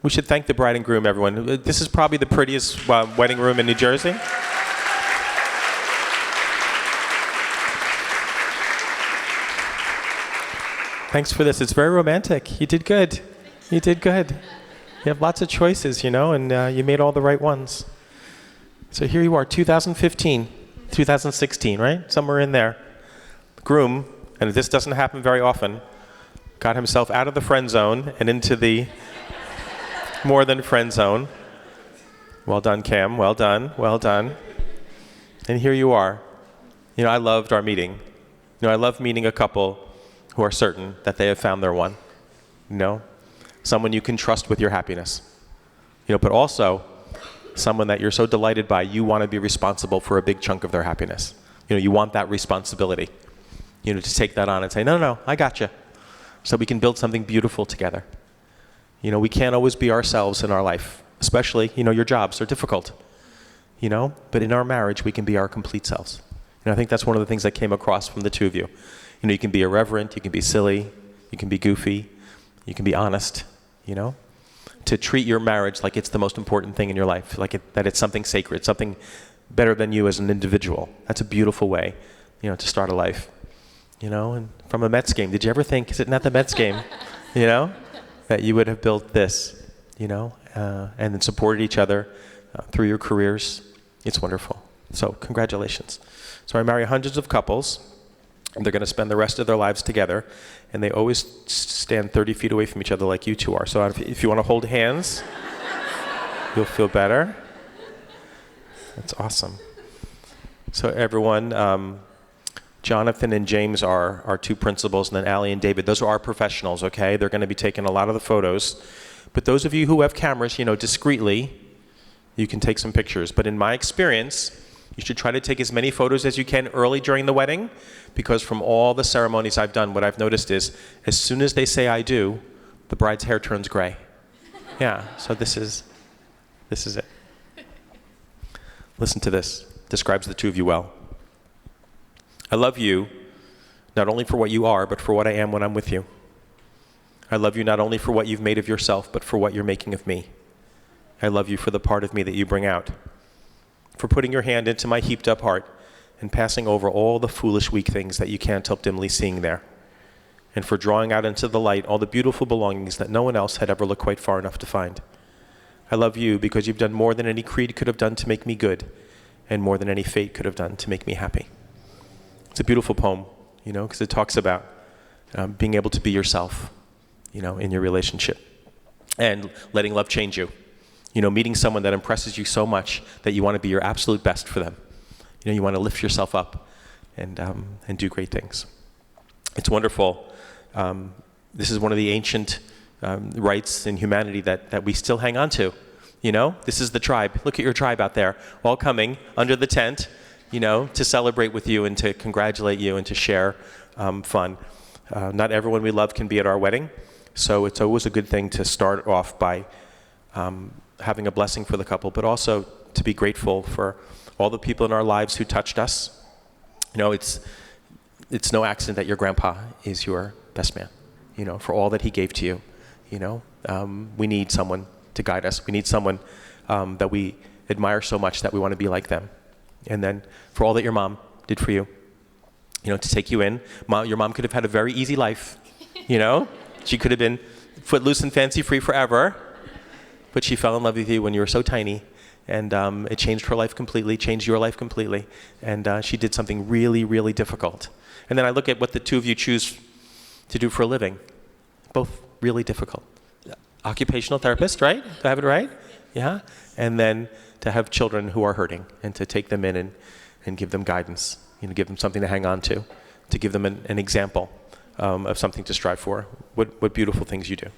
We should thank the bride and groom, everyone. This is probably the prettiest wedding room in New Jersey. Thanks for this. It's very romantic. You did good. You did good. You have lots of choices, and you made all the right ones. So here you are, 2015, 2016, right? Somewhere in there. The groom, and this doesn't happen very often, got himself out of the friend zone and into the more than friend zone. Well done, Cam. Well done. Well done. And here you are. I loved our meeting. I love meeting a couple who are certain that they have found their one. Someone you can trust with your happiness. But also someone that you're so delighted by, you want to be responsible for a big chunk of their happiness. You want that responsibility. To take that on and say, no, I got you. So we can build something beautiful together. We can't always be ourselves in our life, especially, your jobs are difficult, but in our marriage, we can be our complete selves. I think that's one of the things that came across from the two of you. You can be irreverent, you can be silly, you can be goofy, you can be honest, to treat your marriage like it's the most important thing in your life, that it's something sacred, something better than you as an individual. That's a beautiful way, to start a life. And from a Mets game, did you ever think, sitting at the Mets game, that you would have built this, and then supported each other through your careers? It's wonderful. So congratulations. So I marry hundreds of couples, and they're going to spend the rest of their lives together, and they always stand 30 feet away from each other like you two are. So if you want to hold hands, you'll feel better. That's awesome. So everyone, Jonathan and James are our two principals, and then Allie and David, those are our professionals, okay? They're going to be taking a lot of the photos. But those of you who have cameras, discreetly, you can take some pictures. But in my experience, you should try to take as many photos as you can early during the wedding, because from all the ceremonies I've done, what I've noticed is as soon as they say I do, the bride's hair turns gray. Yeah, so this is it. Listen to this. Describes the two of you well. I love you not only for what you are, but for what I am when I'm with you. I love you not only for what you've made of yourself, but for what you're making of me. I love you for the part of me that you bring out, for putting your hand into my heaped up heart and passing over all the foolish, weak things that you can't help dimly seeing there, and for drawing out into the light all the beautiful belongings that no one else had ever looked quite far enough to find. I love you because you've done more than any creed could have done to make me good, and more than any fate could have done to make me happy. It's a beautiful poem, because it talks about being able to be yourself, in your relationship, and letting love change you. Meeting someone that impresses you so much that you want to be your absolute best for them. You want to lift yourself up and do great things. It's wonderful. This is one of the ancient rights in humanity that we still hang on to. This is the tribe. Look at your tribe out there, all coming under the tent, to celebrate with you and to congratulate you and to share fun. Not everyone we love can be at our wedding, so it's always a good thing to start off by having a blessing for the couple, but also to be grateful for all the people in our lives who touched us. It's no accident that your grandpa is your best man, for all that he gave to you. We need someone to guide us. We need someone that we admire so much that we want to be like them. And then for all that your mom did for you, to take you in. Your mom could have had a very easy life, She could have been footloose and fancy-free forever, but she fell in love with you when you were so tiny, and it changed her life completely, changed your life completely, and she did something really, really difficult. And then I look at what the two of you choose to do for a living. Both really difficult. Occupational therapist, right? Do I have it right? Yeah? And then to have children who are hurting and to take them in and give them guidance, give them something to hang on to give them an example of something to strive for. What beautiful things you do.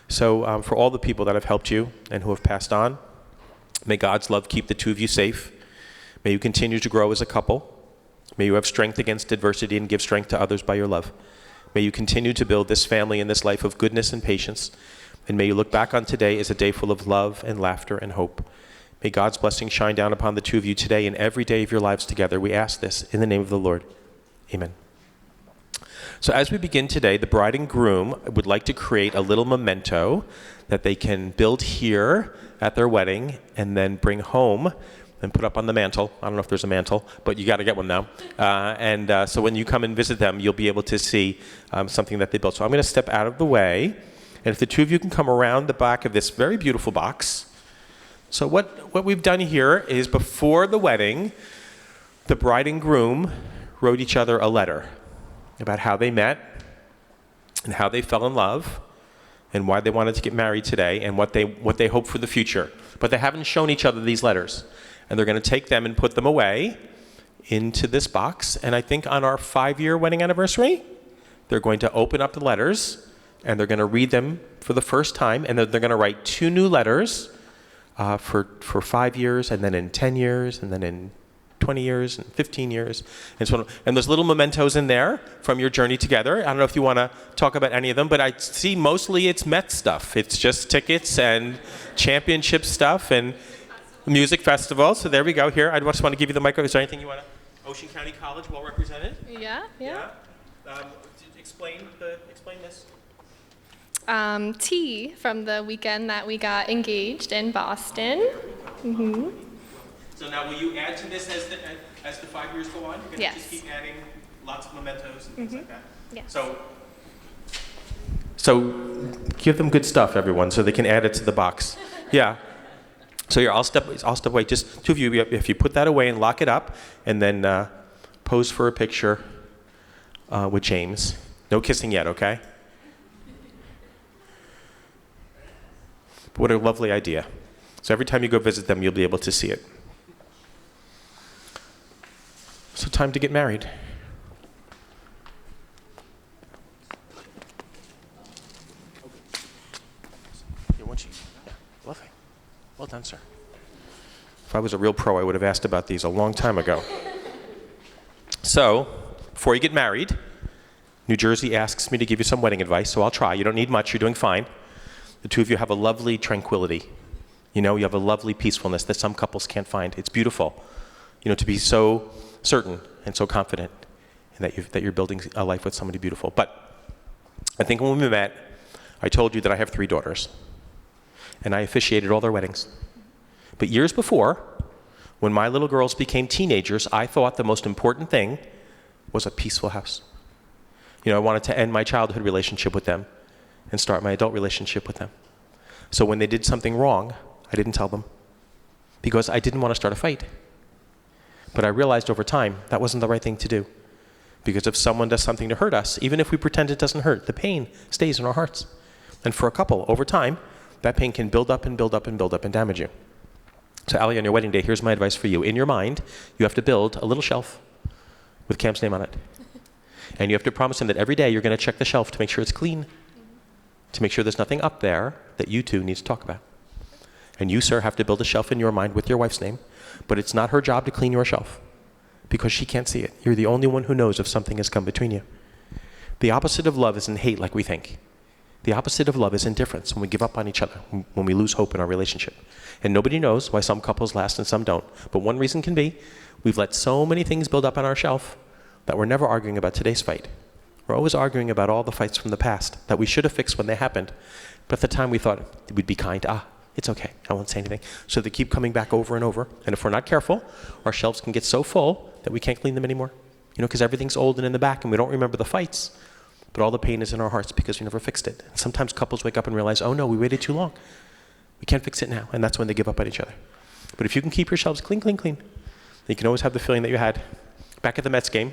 So for all the people that have helped you and who have passed on, may God's love keep the two of you safe. May you continue to grow as a couple. May you have strength against adversity and give strength to others by your love. May you continue to build this family and this life of goodness and patience. And may you look back on today as a day full of love and laughter and hope. May God's blessing shine down upon the two of you today and every day of your lives together. We ask this in the name of the Lord. Amen. So as we begin today, the bride and groom would like to create a little memento that they can build here at their wedding and then bring home and put up on the mantle. I don't know if there's a mantle, but you got to get one now. So when you come and visit them, you'll be able to see something that they built. So I'm going to step out of the way. And if the two of you can come around the back of this very beautiful box. So what we've done here is before the wedding, the bride and groom wrote each other a letter about how they met and how they fell in love and why they wanted to get married today and what they hope for the future. But they haven't shown each other these letters. And they're going to take them and put them away into this box. And I think on our 5-year wedding anniversary, they're going to open up the letters and they're going to read them for the first time. And they're going to write 2 new letters for 5 years, and then in 10 years, and then in 20 years, and 15 years. And so, and there's little mementos in there from your journey together. I don't know if you want to talk about any of them, but I see mostly it's Met stuff. It's just tickets and championship stuff and music festival. So there we go. Here, I just want to give you the mic. Is there anything you want to? Ocean County College, well represented. Yeah. Explain this. Tea from the weekend that we got engaged in Boston. Mm-hmm. So now will you add to this as the 5 years go on? You're going to Yes. just keep adding lots of mementos and things like that? Yes. So give them good stuff, everyone, so they can add it to the box. Yeah. So here, I'll step away. Just 2 of you, if you put that away and lock it up, and then pose for a picture with James. No kissing yet, okay? What a lovely idea. So every time you go visit them, you'll be able to see it. So time to get married. Lovely. Well done, sir. If I was a real pro, I would have asked about these a long time ago. So, before you get married, New Jersey asks me to give you some wedding advice, so I'll try. You don't need much. You're doing fine. The two of you have a lovely tranquility. You have a lovely peacefulness that some couples can't find. It's beautiful, to be so certain and so confident in that you're building a life with somebody beautiful. But I think when we met, I told you that I have 3 daughters, and I officiated all their weddings. But years before, when my little girls became teenagers, I thought the most important thing was a peaceful house. I wanted to end my childhood relationship with them and start my adult relationship with them. So when they did something wrong, I didn't tell them because I didn't want to start a fight. But I realized over time that wasn't the right thing to do, because if someone does something to hurt us, even if we pretend it doesn't hurt, the pain stays in our hearts. And for a couple, over time, that pain can build up and build up and build up and damage you. So Allie, on your wedding day, here's my advice for you. In your mind, you have to build a little shelf with Cam's name on it. And you have to promise him that every day you're going to check the shelf to make sure it's clean, to make sure there's nothing up there that you two need to talk about. And you, sir, have to build a shelf in your mind with your wife's name, but it's not her job to clean your shelf because she can't see it. You're the only one who knows if something has come between you. The opposite of love isn't hate like we think. The opposite of love is indifference, when we give up on each other, when we lose hope in our relationship. And nobody knows why some couples last and some don't. But one reason can be we've let so many things build up on our shelf that we're never arguing about today's fight. We're always arguing about all the fights from the past that we should have fixed when they happened. But at the time we thought we'd be kind. It's okay, I won't say anything. So they keep coming back over and over. And if we're not careful, our shelves can get so full that we can't clean them anymore. Because everything's old and in the back and we don't remember the fights. But all the pain is in our hearts because we never fixed it. And sometimes couples wake up and realize, oh no, we waited too long. We can't fix it now. And that's when they give up on each other. But if you can keep your shelves clean, then you can always have the feeling that you had back at the Mets game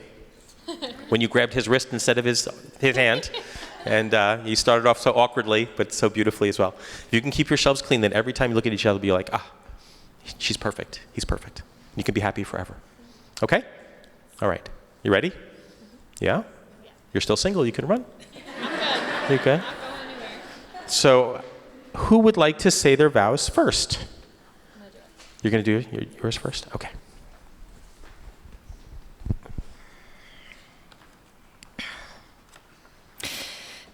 when you grabbed his wrist instead of his hand. And you started off so awkwardly, but so beautifully as well. If you can keep your shelves clean, then every time you look at each other, be like, she's perfect. He's perfect. You can be happy forever. Okay? All right. You ready? Yeah? You're still single. You can run. You okay? So, who would like to say their vows first? You're going to do yours first? Okay.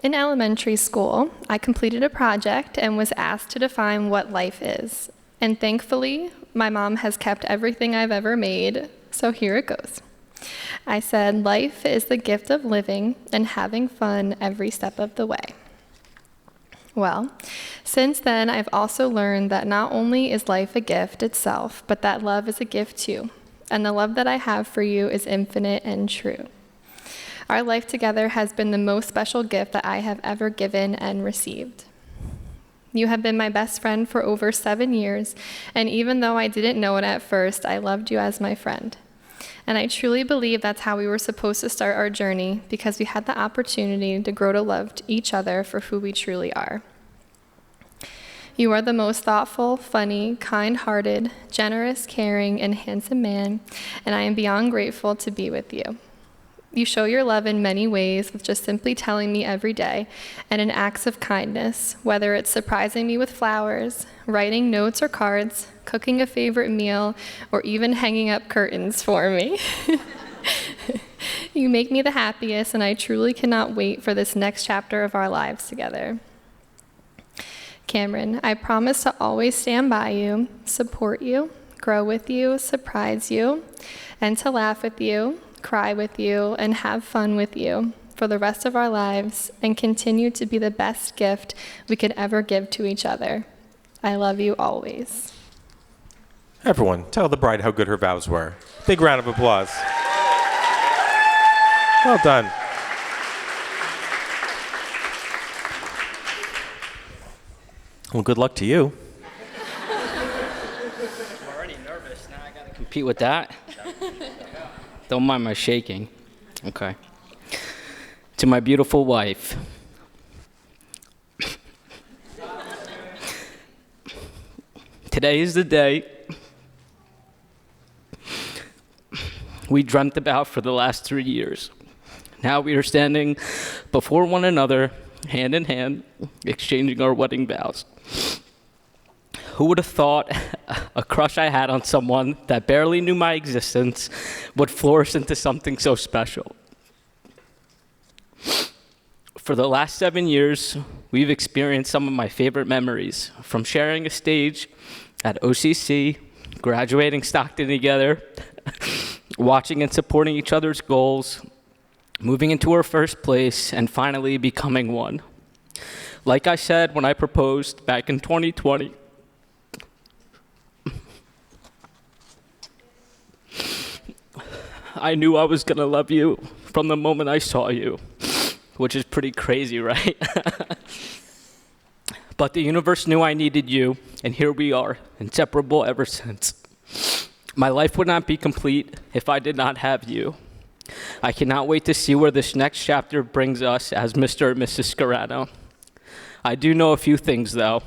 In elementary school, I completed a project and was asked to define what life is. And thankfully, my mom has kept everything I've ever made, so here it goes. I said, life is the gift of living and having fun every step of the way. Well, since then, I've also learned that not only is life a gift itself, but that love is a gift too. And the love that I have for you is infinite and true. Our life together has been the most special gift that I have ever given and received. You have been my best friend for over 7 years, and even though I didn't know it at first, I loved you as my friend. And I truly believe that's how we were supposed to start our journey, because we had the opportunity to grow to love each other for who we truly are. You are the most thoughtful, funny, kind-hearted, generous, caring, and handsome man, and I am beyond grateful to be with you. You show your love in many ways with just simply telling me every day and in acts of kindness, whether it's surprising me with flowers, writing notes or cards, cooking a favorite meal, or even hanging up curtains for me. You make me the happiest, and I truly cannot wait for this next chapter of our lives together. Cameron, I promise to always stand by you, support you, grow with you, surprise you, and to laugh with you, cry with you, and have fun with you for the rest of our lives, and continue to be the best gift we could ever give to each other. I love you always. Everyone, tell the bride how good her vows were. Big round of applause. Well done. Well, good luck to you. I'm already nervous. Now I gotta compete with that. Don't mind my shaking. Okay. To my beautiful wife. Today is the day we dreamt about for the last 3 years. Now we are standing before one another, hand in hand, exchanging our wedding vows. Who would have thought a crush I had on someone that barely knew my existence would flourish into something so special? For the last 7 years, we've experienced some of my favorite memories, from sharing a stage at OCC, graduating Stockton together, watching and supporting each other's goals, moving into our first place, and finally becoming one. Like I said when I proposed back in 2020, I knew I was gonna love you from the moment I saw you, which is pretty crazy, right? But the universe knew I needed you, and here we are, inseparable ever since. My life would not be complete if I did not have you. I cannot wait to see where this next chapter brings us as Mr. and Mrs. Scarano. I do know a few things, though.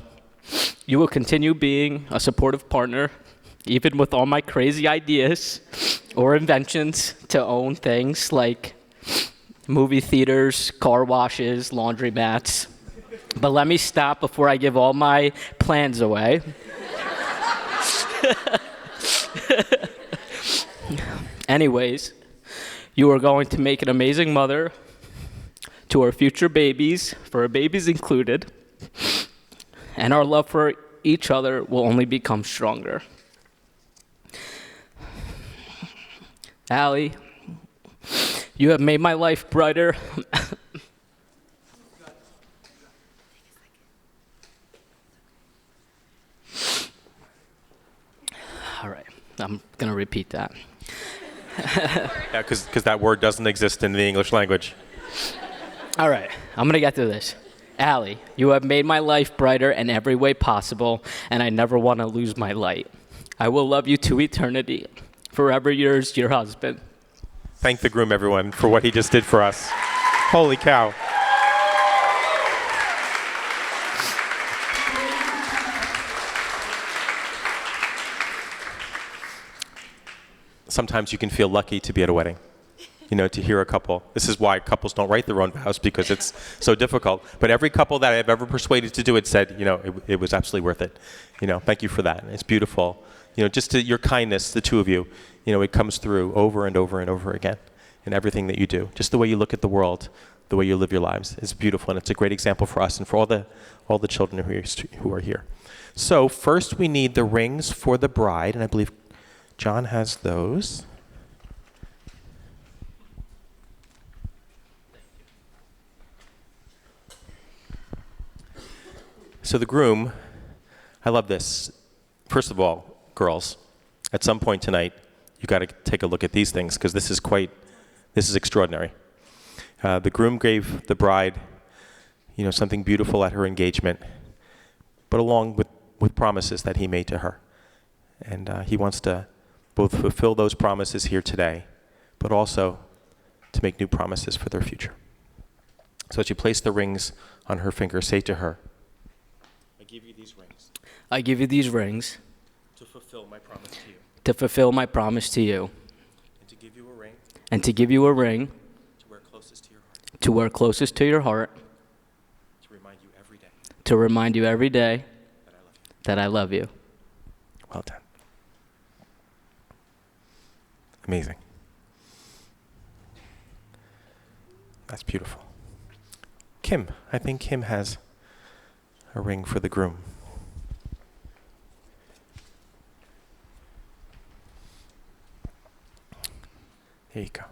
You will continue being a supportive partner, even with all my crazy ideas or inventions to own things like movie theaters, car washes, laundromats. But let me stop before I give all my plans away. Anyways, you are going to make an amazing mother to our future babies, for our babies included, and our love for each other will only become stronger. Allie, you have made my life brighter. All right, I'm going to repeat that. Yeah, because that word doesn't exist in the English language. All right, I'm going to get to this. Allie, you have made my life brighter in every way possible, and I never want to lose my light. I will love you to eternity. Forever yours, your husband. Thank the groom, everyone, for what he just did for us. Holy cow. Sometimes you can feel lucky to be at a wedding, to hear a couple. This is why couples don't write their own vows, because it's so difficult. But every couple that I've ever persuaded to do it said, it was absolutely worth it. Thank you for that. It's beautiful. Just your kindness, the two of you, it comes through over and over and over again in everything that you do. Just the way you look at the world, the way you live your lives is beautiful, and it's a great example for us and for all the children who are here. So first we need the rings for the bride, and I believe John has those. So the groom, I love this. First of all, girls, at some point tonight, you got to take a look at these things because this is extraordinary. The groom gave the bride, something beautiful at her engagement, but along with promises that he made to her. And he wants to both fulfill those promises here today, but also to make new promises for their future. So as you place the rings on her finger, say to her, I give you these rings I give you these rings to fulfill my promise to you. to fulfill my promise to you, And to give you a ring and to give you a ring to wear closest to your heart. to wear closest to your heart, To remind you every day to remind you every day that I love you. that I love you. Well done. Amazing. That's beautiful. Kim, I think Kim has a ring for the groom. Here you go.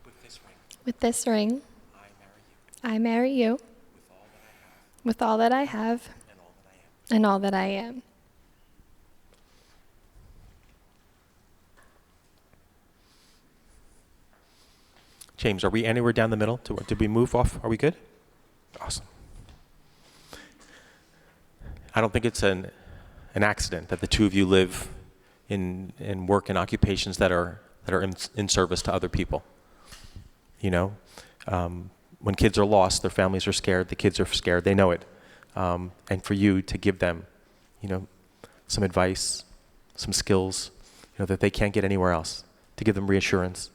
With this ring, With this ring, I marry you I marry you with all that I have with all that I have and all that I am. and all that I am. James, are we anywhere down the middle? Did we move off? Are we good? Awesome. I don't think it's an accident that the two of you live and work in occupations that are in service to other people. When kids are lost, their families are scared. The kids are scared. They know it. And for you to give them, some advice, some skills, that they can't get anywhere else. To give them reassurance.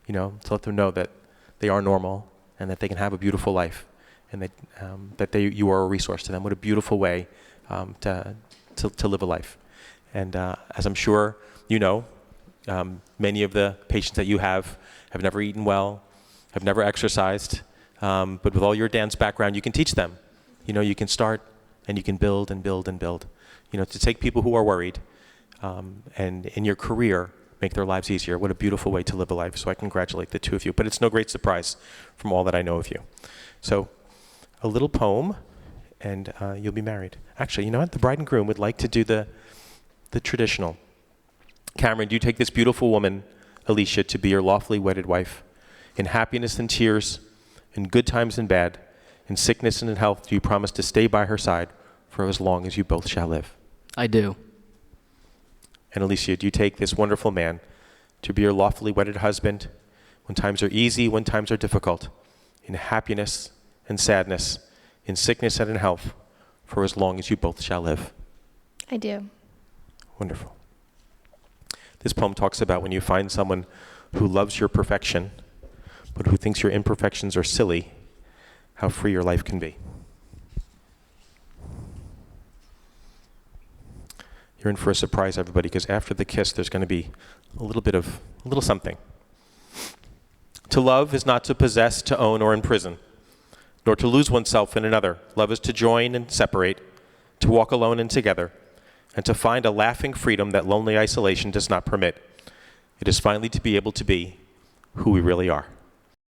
To let them know that they are normal and that they can have a beautiful life, and that you are a resource to them. What a beautiful way to live a life. And as I'm sure many of the patients that you have never eaten well, have never exercised, but with all your dance background, you can teach them. You can start and you can build and build and build. To take people who are worried and in your career, make their lives easier. What a beautiful way to live a life. So I congratulate the two of you. But it's no great surprise from all that I know of you. So a little poem, and you'll be married. Actually, you know what? The bride and groom would like to do the traditional. Cameron, do you take this beautiful woman, Alicia, to be your lawfully wedded wife? In happiness and tears, in good times and bad, in sickness and in health, do you promise to stay by her side for as long as you both shall live? I do. And Alicia, do you take this wonderful man to be your lawfully wedded husband when times are easy, when times are difficult, in happiness and sadness, in sickness and in health, for as long as you both shall live? I do. Wonderful. This poem talks about when you find someone who loves your perfection, but who thinks your imperfections are silly, how free your life can be. You're in for a surprise, everybody, because after the kiss, there's going to be a little something. To love is not to possess, to own, or imprison, nor to lose oneself in another. Love is to join and separate, to walk alone and together, and to find a laughing freedom that lonely isolation does not permit. It is finally to be able to be who we really are.